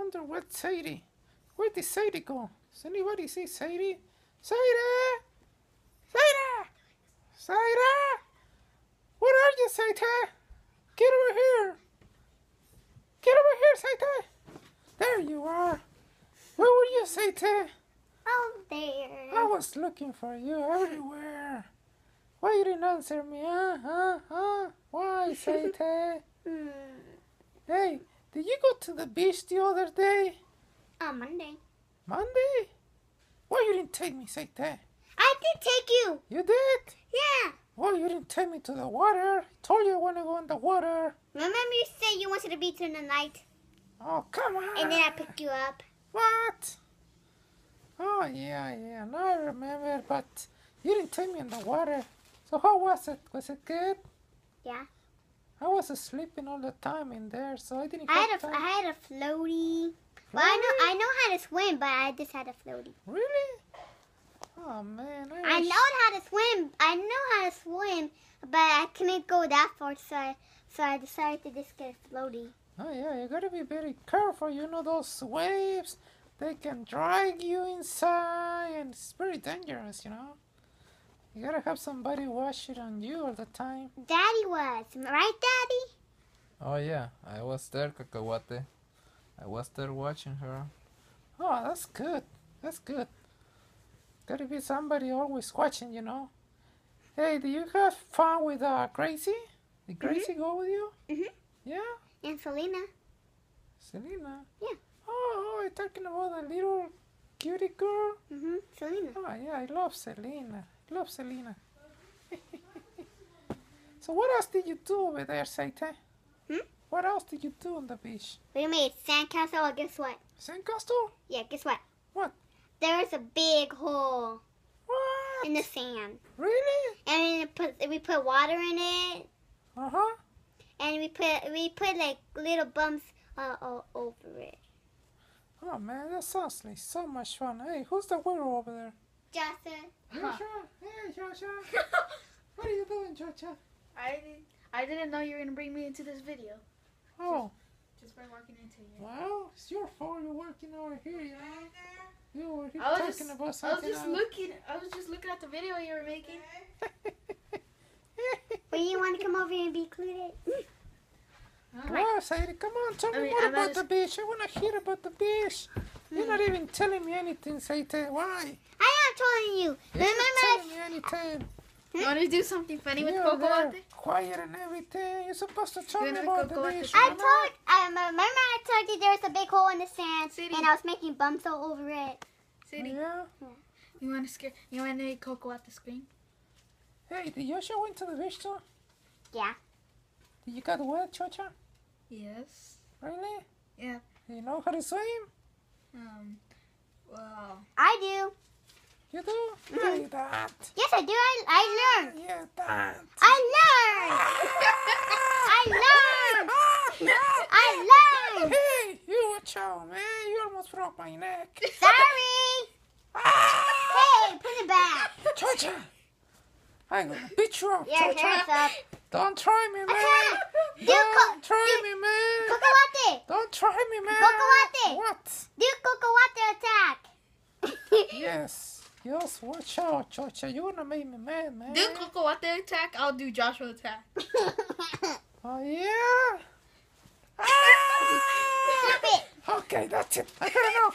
wonder what's Sadie. Where did Sadie go? Does anybody see Sadie? Sadie! Sadie! Sadie! Where are you, Sadie? Get over here! Get over here, Sadie! There you are. Where were you, Sadie? Out there. I was looking for you everywhere. Why you didn't answer me, huh? Why, Sadie? Hey, did you go to the beach the other day? On Monday. Monday? Why you didn't take me, Sadie? I did take you. You did? Yeah. Why you didn't take me to the water? I told you I want to go in the water. Remember you said you went to the beach in the night? Oh, come on. And then I picked you up. What? Oh, yeah. Now I remember, but you didn't take me in the water. So how was it? Was it good? Yeah. I was sleeping all the time in there, so I didn't I have time. had a floaty. Well, Really? I know how to swim, but I just had a floaty. Really? Oh, man. I know how to swim. I know how to swim, but I couldn't go that far, so I decided to just get a floaty. Oh, yeah, you gotta be very careful. You know, those waves, they can drag you inside, and it's very dangerous, you know. You gotta have somebody watch it on you all the time. Daddy was. Right, Daddy? Oh yeah, I was there, Cacahuate. I was there watching her. Oh, that's good. That's good. Gotta be somebody always watching, you know. Hey, do you have fun with Gracie? Did Gracie go with you? Mhm. Yeah? And Selena. Selena? Yeah. Oh, you're talking about the little cutie girl? Mhm. Selena. Oh, yeah, I love Selena. Love Selena. So what else did you do over there, Sadie? What else did you do on the beach? We made sandcastle. And guess what? Sandcastle? Yeah. Guess what? What? There's a big hole What? in the sand, Really? and we put water in it, Uh-huh. and we put like little bumps all over it. Oh, man, that sounds like so much fun. Hey, who's the winner over there? Justin. Joshua? Hey, Joshua. What are you doing, Joshua? I didn't know you were gonna bring me into this video. Oh, Just by walking into here. well, it's your fault you're working over here, you know? You were here I was talking about I was something just else. looking at the video you were making. Well, you want to come over here and be included? Well, Sadie, come on, tell me more about the beach. I want to hear about the beach. You're not even telling me anything, Sadie. Why? I am telling you. You're not Remember? telling me anything. You want to do something funny with You're Coco there, out there? quiet and everything. You're supposed to tell me You're about gonna the go beach. Remember I told you there was a big hole in the sand, Sadie. and I was making bumps all over it. Sadie, Yeah? you want to make Coco out the screen? Hey, did Joshua went to the beach too? Yeah. Did you get wet, Chocha? Yes. Really? Yeah. Do you know how to swim? Well, I do. You do? Yeah, you don't. Yes, I do. I learned. You don't. I learned. I learned. Hey, you watch out, man. You almost broke my neck. Sorry. Hey, put it back. Chocha! I'm gonna beat you up, Your Chocha. hair's up. Don't try me, man. Don't try me, man. Cocoate. Don't try me, man. Cocoate. What? Do cocoate attack. Yes. Just watch out, Chocha. You're gonna make me mad, man. do Coco out the attack. I'll do Joshua attack. Oh, yeah? Stop it. Okay, that's it. I gotta know.